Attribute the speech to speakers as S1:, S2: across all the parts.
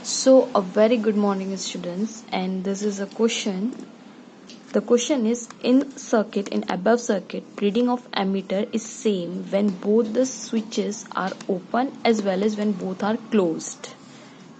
S1: So, a very good morning, students, and this is a question. The question is: in above circuit, reading of ammeter is same when both the switches are open as well as when both are closed.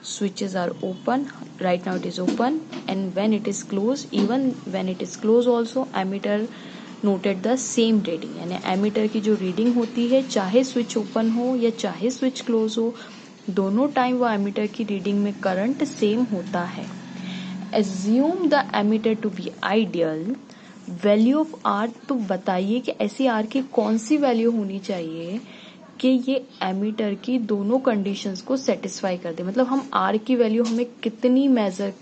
S1: Switches are open, right now it is open, and when it is closed, even when it is closed also, ammeter noted the same reading. यानी ammeter की जो reading होती है, चाहे switch open हो या चाहे switch close हो, दोनों टाइम वो एमीटर की रीडिंग में करंट सेम होता है. Assume the ammeter to be ideal. Value of R, तो बताइए कि ऐसी आर की कौन सी वैल्यू होनी चाहिए कि ये एमीटर की दोनों कंडीशंस को सेटिस्फाई कर दे. मतलब हम आर की वैल्यू हमें कितनी मेजर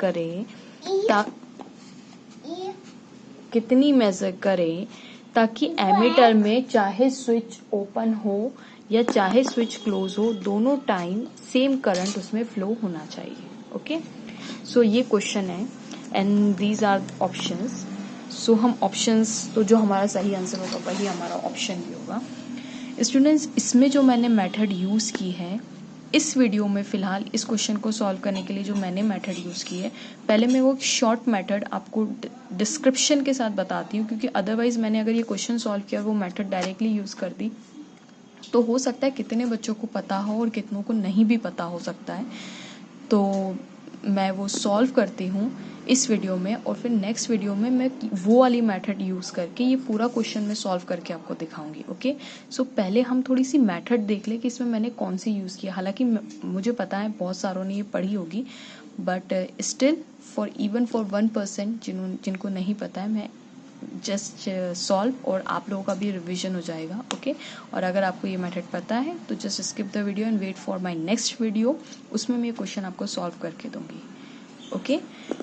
S1: करें ताकि एमीटर में चाहे स्विच ओपन हो या चाहे स्विच क्लोज हो, दोनों टाइम सेम करंट उसमें फ्लो होना चाहिए. ओके, सो ये क्वेश्चन है एंड दीज आर ऑप्शंस. सो हम ऑप्शंस, तो जो हमारा सही आंसर होगा वही हमारा ऑप्शन भी होगा. स्टूडेंट्स, इसमें जो मैंने मेथड यूज की है इस वीडियो में, फिलहाल इस क्वेश्चन को सॉल्व करने के लिए जो मैंने मेथड यूज की है, पहले मैं वो शॉर्ट मेथड आपको डिस्क्रिप्शन के साथ बताती हूँ, क्योंकि अदरवाइज मैंने अगर ये क्वेश्चन सॉल्व किया और वो मेथड डायरेक्टली यूज कर दी तो हो सकता है कितने बच्चों को पता हो और कितनों को नहीं भी पता हो सकता है. तो मैं वो सॉल्व करती हूँ इस वीडियो में, और फिर नेक्स्ट वीडियो में मैं वो वाली मेथड यूज करके ये पूरा क्वेश्चन मैं सॉल्व करके आपको दिखाऊंगी. ओके, सो पहले हम थोड़ी सी मेथड देख लें कि इसमें मैंने कौन सी यूज किया. हालांकि मुझे पता है बहुत सारों ने ये पढ़ी होगी, बट स्टिल फॉर 1% जिनको नहीं पता है, मैं जस्ट सॉल्व और आप लोगों का भी रिवीजन हो जाएगा. ओके, और अगर आपको ये मेथड पता है तो just skip the video and wait for my next video. उसमें मैं ये क्वेश्चन आपको सॉल्व करके दूंगी. ओके,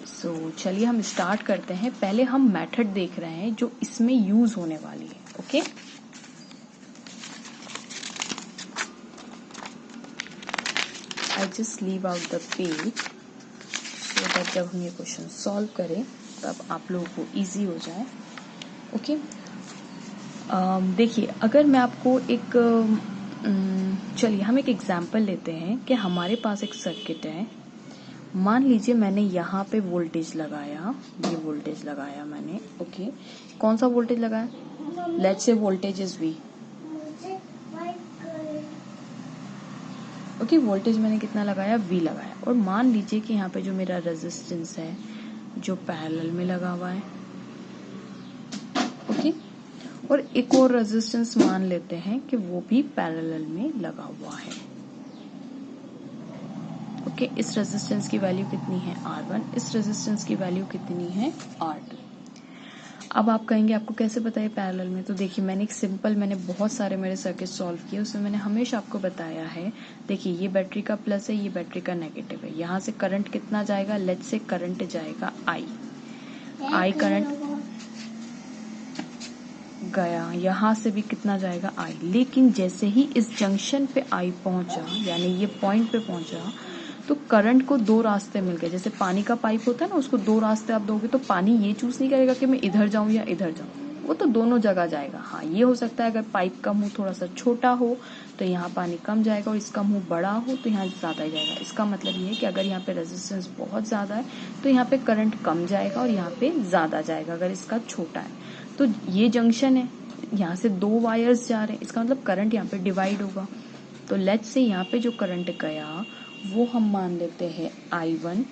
S1: सो चलिए हम स्टार्ट करते हैं. पहले हम मेथड देख रहे हैं जो इसमें यूज होने वाली है. Okay, I just leave out the page so that जब हम ये क्वेश्चन सॉल्व करें तब आप लोगों को इजी हो जाए. ओके, देखिए, अगर मैं आपको एक चलिए हम एक एग्जाम्पल लेते हैं कि हमारे पास एक सर्किट है. मान लीजिए मैंने यहाँ पे वोल्टेज लगाया, ये वोल्टेज लगाया मैंने. ओके, कौन सा वोल्टेज लगाया? Let's say voltage is V. Okay, voltage मैंने कितना लगाया? V लगाया. और मान लीजिए कि यहाँ पे जो मेरा रेजिस्टेंस है जो पैरेलल में लगा हुआ है. ओके, और एक और रेजिस्टेंस मान लेते हैं कि वो भी पैरेलल में लगा हुआ है. ओके, इस रेजिस्टेंस की वैल्यू कितनी है? R1. इस रेजिस्टेंस की वैल्यू कितनी है? R2. अब आप कहेंगे आपको कैसे पता है पैरेलल में? तो देखिए, मैंने बहुत सारे मेरे सर्किट सॉल्व किए, उसमें मैंने हमेशा आपको बताया है. देखिए, ये बैटरी का प्लस है, ये बैटरी का नेगेटिव है. यहाँ से करंट कितना जाएगा? लेट्स से करंट जाएगा I करंट गया. यहाँ से भी कितना जाएगा? I. लेकिन जैसे ही इस जंक्शन पे I पहुंचा, यानी ये पॉइंट पे पहुंचा, तो करंट को दो रास्ते मिल गए. जैसे पानी का पाइप होता है ना, उसको दो रास्ते आप दोगे तो पानी ये चूज नहीं करेगा कि मैं इधर जाऊं या इधर जाऊं, वो तो दोनों जगह जाएगा. हाँ, ये हो सकता है अगर पाइप का मुंह थोड़ा सा छोटा हो तो यहाँ पानी कम जाएगा, और इसका मुंह बड़ा हो तो यहाँ ज्यादा जाएगा. इसका मतलब ये है कि अगर यहाँ पे रेजिस्टेंस बहुत ज्यादा है तो यहाँ पे करंट कम जाएगा और यहाँ पे ज्यादा जाएगा अगर इसका छोटा है. तो ये जंक्शन है, यहाँ से दो वायर्स जा रहे हैं, इसका मतलब करंट यहाँ पे डिवाइड होगा. तो लेट्स से यहाँ पे जो करंट गया वो हम मान लेते हैं I1,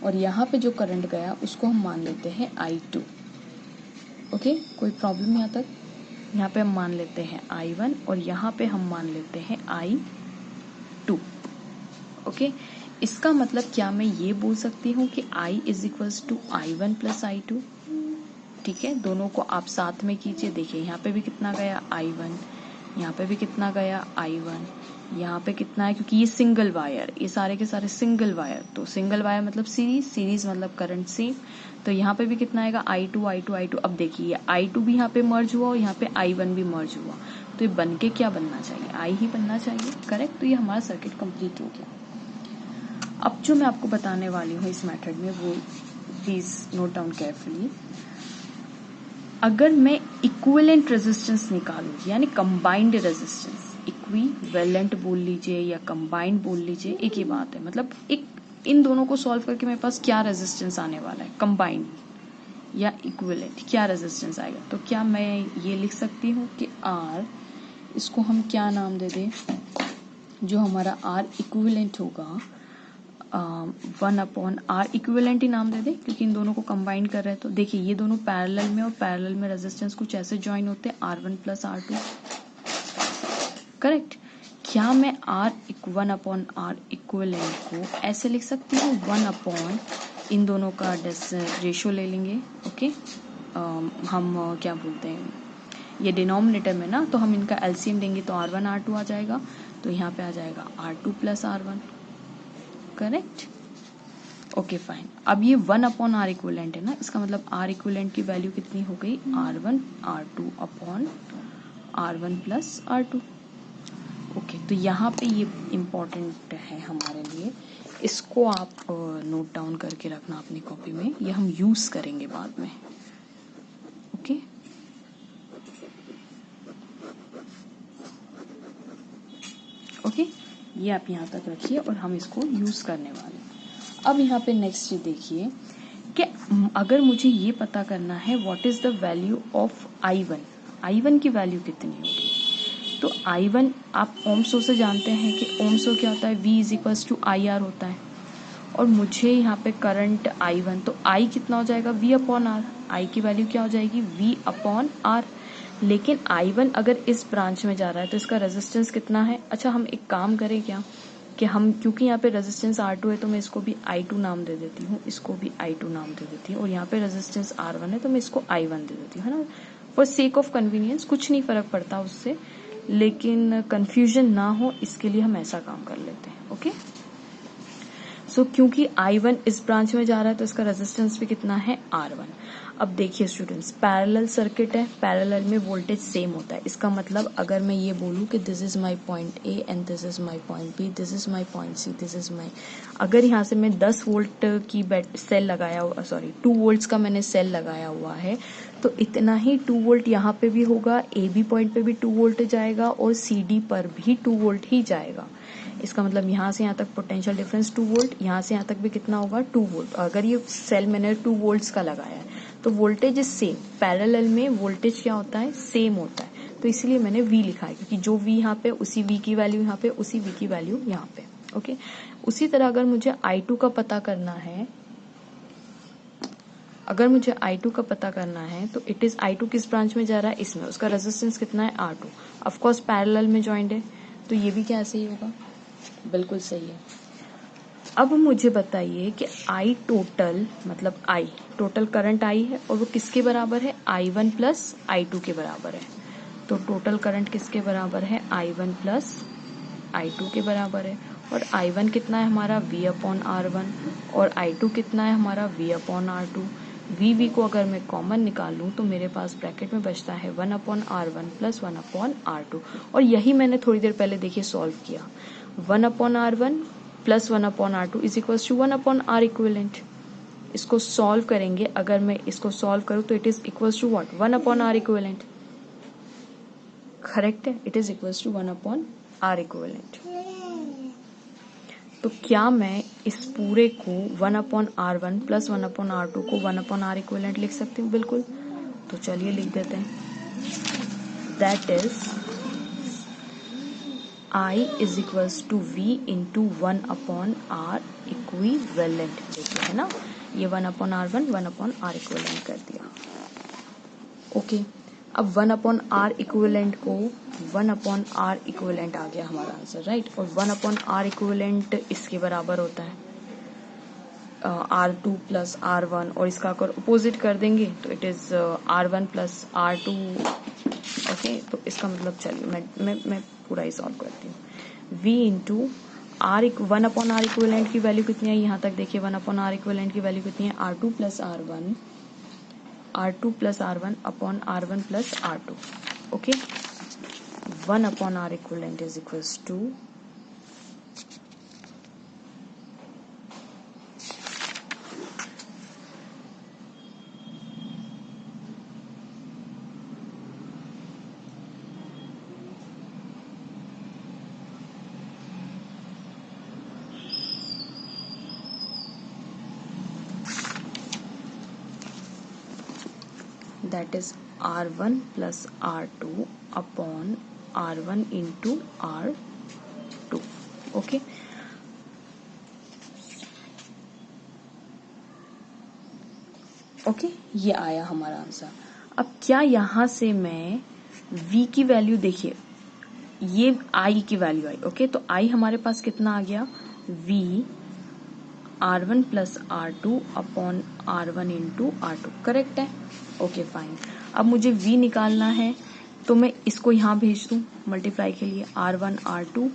S1: और यहाँ पे जो करंट गया उसको हम मान लेते हैं I2. ओके, कोई प्रॉब्लम यहाँ तक? यहाँ पे हम मान लेते हैं I1 और यहाँ पे हम मान लेते हैं I2. ओके, इसका मतलब क्या मैं ये बोल सकती हूँ कि I is equals to I1 plus I2. ठीक है, दोनों को आप साथ में कीजिए. देखिए, यहाँ पे भी कितना गया? I1. यहाँ पे भी कितना गया? I1. यहाँ पे कितना है? क्योंकि ये सिंगल वायर, ये सारे के सारे सिंगल वायर, तो सिंगल वायर मतलब सीरीज मतलब करंट सेम. तो यहाँ पे भी कितना आएगा? I2. अब देखिए, I2 भी यहाँ पे मर्ज हुआ और यहाँ पे I1 भी मर्ज हुआ, तो ये बन के क्या बनना चाहिए? I ही बनना चाहिए. करेक्ट. तो ये हमारा सर्किट कंप्लीट हो गया. अब जो मैं आपको बताने वाली हूँ इस मेथड में, वो प्लीज नोट डाउन केयरफुली. अगर मैं इक्विवेलेंट रेजिस्टेंस निकालूं, यानी कंबाइंड रेजिस्टेंस, इक्विवेलेंट बोल लीजिए या कंबाइंड बोल लीजिए, एक ही बात है। मतलब एक इन दोनों को सॉल्व करके मेरे पास क्या रेजिस्टेंस आने वाला है, कंबाइंड या इक्विवेलेंट, क्या रेजिस्टेंस आएगा। तो क्या मैं ये लिख सकती हूँ कि R, इसको हम क्या नाम दे दें, जो हमारा R इक्विवेलेंट होगा 1/R इक्विवेलेंट ही नाम दे दे, क्योंकि इन दोनों को कंबाइन कर रहे हैं। तो देखिए ये दोनों पैरेलल में, और पैरेलल में रेजिस्टेंस कुछ ऐसे ज्वाइन होते हैं R1 + R2, करेक्ट। क्या मैं 1/R इक्विवेलेंट को ऐसे लिख सकती हूँ 1/ इन दोनों का रेशियो ले लेंगे, ओके। हम क्या बोलते हैं, ये डिनोमिनेटर में ना, तो हम इनका एलसीएम देंगे तो R1 R2 आ जाएगा, तो यहाँ पे आ जाएगा R2 + R1, correct. Okay fine. अब ये 1/R इक्विवेलेंट है ना, इसका मतलब R इक्विवेलेंट की वैल्यू कितनी हो गई, R1 R2 upon R1 + R2। Okay, तो यहाँ पे ये इम्पॉर्टेंट है हमारे लिए, इसको आप नोट डाउन करके रखना अपनी कॉपी में, ये हम यूज करेंगे बाद में, ओके। ओके, ये आप यहाँ तक रखिए और हम इसको यूज करने वाले हैं। अब यहाँ पे नेक्स्ट चीज देखिए कि अगर मुझे ये पता करना है what is the value of I1 की वैल्यू कितनी होगी, तो I1 आप ओम्स लॉ से जानते हैं कि ओम्स लॉ क्या होता है, V = IR होता है। और मुझे यहाँ पे करंट I1, तो I कितना हो जाएगा, V/R। I की वैल्यू क्या हो जाएगी, V/R। लेकिन I1 अगर इस ब्रांच में जा रहा है तो इसका रेजिस्टेंस कितना है। अच्छा, हम एक काम करें क्या कि हम, क्योंकि यहाँ पे रेजिस्टेंस R2 है तो मैं इसको भी I2 नाम दे देती हूँ, इसको भी I2 नाम दे देती हूँ, और यहाँ पे रेजिस्टेंस R1 है तो मैं इसको I1 दे देती हूँ, है ना। फॉर सेक ऑफ कन्वीनियंस, कुछ नहीं फर्क पड़ता उससे, लेकिन कंफ्यूजन ना हो इसके लिए हम ऐसा काम कर लेते हैं, ओके। सो क्योंकि I1 इस ब्रांच में जा रहा है तो इसका रेजिस्टेंस भी कितना है, R1। अब देखिए स्टूडेंट्स, पैरेलल सर्किट है, पैरेलल में वोल्टेज सेम होता है। इसका मतलब अगर मैं ये बोलूँ कि this is my point A and this is my point B, this is my point C, this is my, अगर यहाँ से मैं 10 वोल्ट की सेल लगाया हुआ, सॉरी 2 वोल्ट्स का मैंने सेल लगाया हुआ है, तो इतना ही 2 वोल्ट यहाँ पे भी होगा, AB पॉइंट पे भी 2 वोल्ट जाएगा और CD पर भी 2 वोल्ट ही जाएगा। इसका मतलब यहाँ से यहाँ तक पोटेंशियल डिफरेंस 2 वोल्ट, यहाँ से यहाँ तक भी कितना होगा, 2 वोल्ट। अगर ये सेल मैंने 2 वोल्ट्स का लगाया है तो वोल्टेज इज सेम, पैरेलल में वोल्टेज क्या होता है, सेम होता है, तो इसलिए मैंने V लिखा है, क्योंकि जो V यहाँ पे, उसी V की वैल्यू यहाँ पे, उसी V की वैल्यू यहाँ पे, ओके। उसी तरह अगर मुझे I2 का पता करना है, अगर मुझे I2 का पता करना है तो इट इज, I2 किस ब्रांच में जा रहा है, इसमें, उसका रेजिस्टेंस कितना है, R2, ऑफ कोर्स पैरेलल में जॉइंड है, तो ये भी क्या ऐसे ही होगा, बिल्कुल सही है। अब मुझे बताइए कि I टोटल, मतलब I टोटल करंट I है और वो किसके बराबर है, I1 + I2 के बराबर है। तो टोटल करंट किसके बराबर है, I1 + I2 के बराबर है। और I1 कितना है हमारा, V/R1, और I2 कितना है हमारा, V/R2। V को अगर मैं कॉमन निकालूं तो मेरे पास ब्रैकेट में बचता है 1/R1 + 1/R2, और यही मैंने थोड़ी देर पहले देखिए सॉल्व किया। 1/R1 + 1/R2 = 1/R equivalent. इसको सॉल्व करेंगे, अगर मैं इसको सॉल्व करूं तो it is equals to what, 1/R equivalent, correct है, it is equals to 1/R equivalent. तो क्या मैं इस पूरे को 1/R1 + 1/R2 को 1/R इक्विवेलेंट लिख सकती हूँ, बिल्कुल। तो चलिए लिख देते हैं, that is I = V × 1/R equivalent, देखिए है ना, ये 1/R1 1/R इक्विवेलेंट कर दिया, ओके। अब 1/R इक्विवेलेंट को 1/R इक्विवेलेंट आ गया हमारा आंसर, राइट। और 1/R इक्विवेलेंट इसके बराबर होता है R2 + R1, और इसका अगर अपोजिट कर देंगे तो it is R1 + R2, okay. तो इसका मतलब, चलिए मैं पूरा ही सॉल्व करती हूँ। V × R 1/R इक्विवेलेंट की वैल्यू कितनी है, यहाँ तक देखिए 1/R इक्विवेलेंट की वैल्यू कितनी है, R2 + R1 upon R1 + R2, okay. 1/R equivalent is equals to that is R1 plus R2 upon R1 into R2. Okay, okay, ये आया हमारा आंसर. अब क्या यहां से मैं v की वैल्यू, देखिए ये i की वैल्यू आई. ओके, तो i हमारे पास कितना आ गया, v R1 plus R2 upon R1 into R2. Correct है. Okay fine. अब मुझे v निकालना है, तो मैं इसको यहाँ भेज दूं मल्टीप्लाई के लिए. R1 R2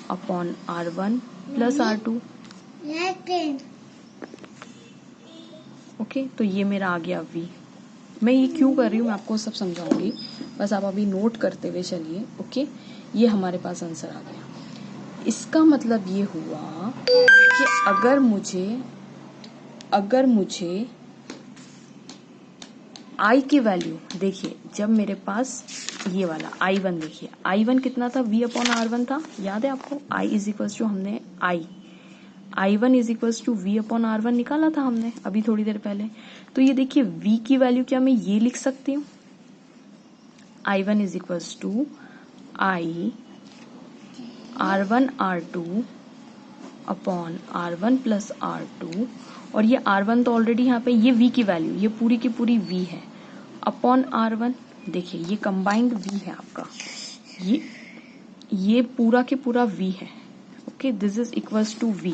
S1: upon R1 plus R2. Okay, तो ये मेरा आ गया v. मैं ये क्यों कर रही हूँ मैं आपको सब समझाऊंगी, बस आप अभी नोट करते हुए चलिए. ओके, ये हमारे पास आंसर आ गया. इसका मतलब ये हुआ कि अगर मुझे i की वैल्यू, देखिए जब मेरे पास ये वाला I1, देखिए I1 कितना था, v अपॉन R1 था, याद है आपको. I इज इक्वल्स टू, हमने I1 is equals to v upon R1 निकाला था हमने अभी थोड़ी देर पहले. तो ये देखिए v की वैल्यू क्या मैं ये लिख सकती हूँ, I1 is equals to I R1 R2 upon R1 plus R2, और ये R1 तो ऑलरेडी यहाँ पे, ये v की वैल्यू, ये पूरी की पूरी v है, अपॉन R1. देखिए ये कंबाइंड v है आपका, ये पूरा के पूरा v है. Okay, this is equals to v.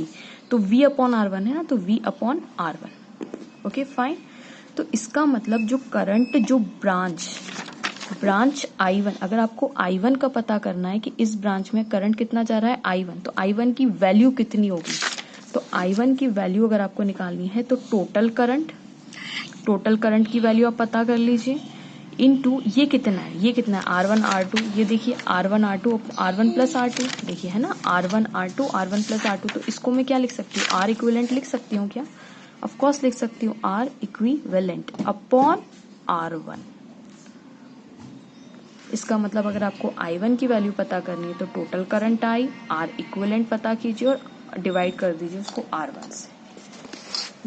S1: तो v अपॉन R1 है ना, तो v upon R1. Okay fine. तो इसका मतलब जो करंट, जो ब्रांच I1, अगर आपको I1 का पता करना है कि इस ब्रांच में करंट कितना जा रहा है I1, तो I1 की वैल्यू कितनी होगी, तो I1 की वैल्यू अगर आपको निकालनी है तो टोटल करंट की वैल्यू आप पता कर लीजिए, इनटू ये कितना है, R1 R2. ये देखिए R1 R2 R1 plus R2, देखिए है ना, R1 R2 R1 plus R2. तो इसको मैं क्या लिख सकती हूँ, R इक्विवेलेंट लिख सकती हूँ क्या, ऑफ कोर्स लिख सकती हूँ, R इक्विवेलेंट अपॉन R1. इसका मतलब अगर आपको I1 की वैल्यू पता करनी है तो total current I, R equivalent पता कीजिए और डिवाइड कर दीजिए उसको R1 से.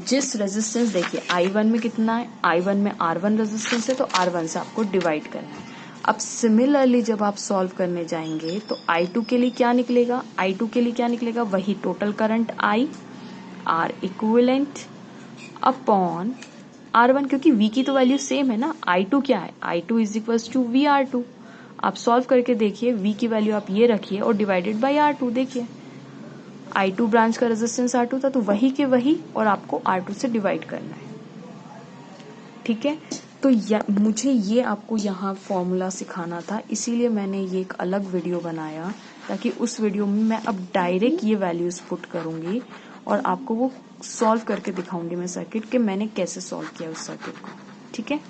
S1: जिस रेजिस्टेंस, देखिए I1 में कितना है, I1 में R1 रेजिस्टेंस है, तो R1 से आपको डिवाइड करना है. अब सिमिलरली जब आप सॉल्व करने जाएंगे तो I2 के लिए क्या निकलेगा, वही total current I, R equivalent upon R1, क्योंकि V की तो वैल्यू सेम है ना. I2 क्या है, I2 is equals to VR2. आप सॉल्व करके देखिए, V की वैल्यू आप ये रखिए और डिवाइडेड बाय R2. देखिए I2 ब्रांच का रेजिस्टेंस R2 था, तो वही के वही, और आपको R2 से डिवाइड करना है. ठीक है, तो मुझे ये आपको यहाँ फॉर्मूला सिखाना था, इसीलिए मैंने ये एक अलग वीडियो बनाया, ताकि उस वीडियो में मैं अब डायरेक्ट ये वैल्यूज पुट करूंगी और आपको वो सॉल्व करके दिखाऊंगी मैं सर्किट के, मैंने कैसे सॉल्व किया उस सर्किट को. ठीक है,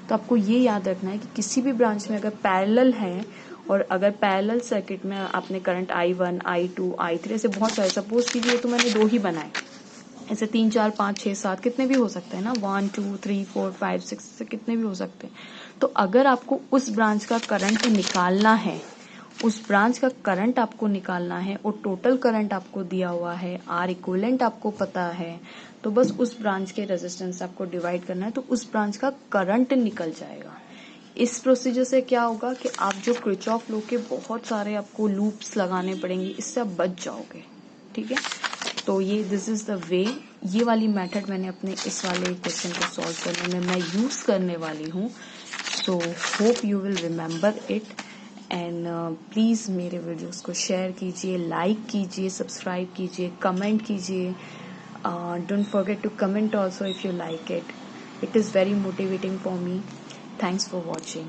S1: तो आपको ये याद रखना है कि किसी भी ब्रांच में अगर पैरेलल है, और अगर पैरेलल सर्किट में आपने करंट I1, I2, I3 ऐसे बहुत सारे, सपोज कीजिए तो मैंने 2 ही बनाए, ऐसे 3 4 5 6 7 कितने भी हो सकते हैं ना, 1 2 3 4 5 6 से कितने भी हो सकते हैं. तो अगर आपको उस ब्रांच का करंट निकालना है, और टोटल करंट आपको दिया हुआ है, R इक्विवेलेंट आपको पता है, तो बस उस ब्रांच के रेजिस्टेंस आपको डिवाइड करना है, तो उस ब्रांच का करंट निकल जाएगा. इस प्रोसीजर से क्या होगा कि आप जो किरचॉफ लॉ के बहुत सारे आपको लूप्स लगाने पड़ेंगे, इससे आप बच जाओगे. ठीक है, तो ये दिस इज द वे, ये वाली मेथड मैंने अपने इस वाले क्वेश्चन को सॉल्व करने में मैं यूज करने वाली हूँ. So hope you will remember it, and please मेरे वीडियोस को शेयर कीजिए, लाइक कीजिए, सब्सक्राइब कीजिए, कमेंट कीजिए. Don't forget to comment also if you like it. It is very motivating for me. Thanks for watching.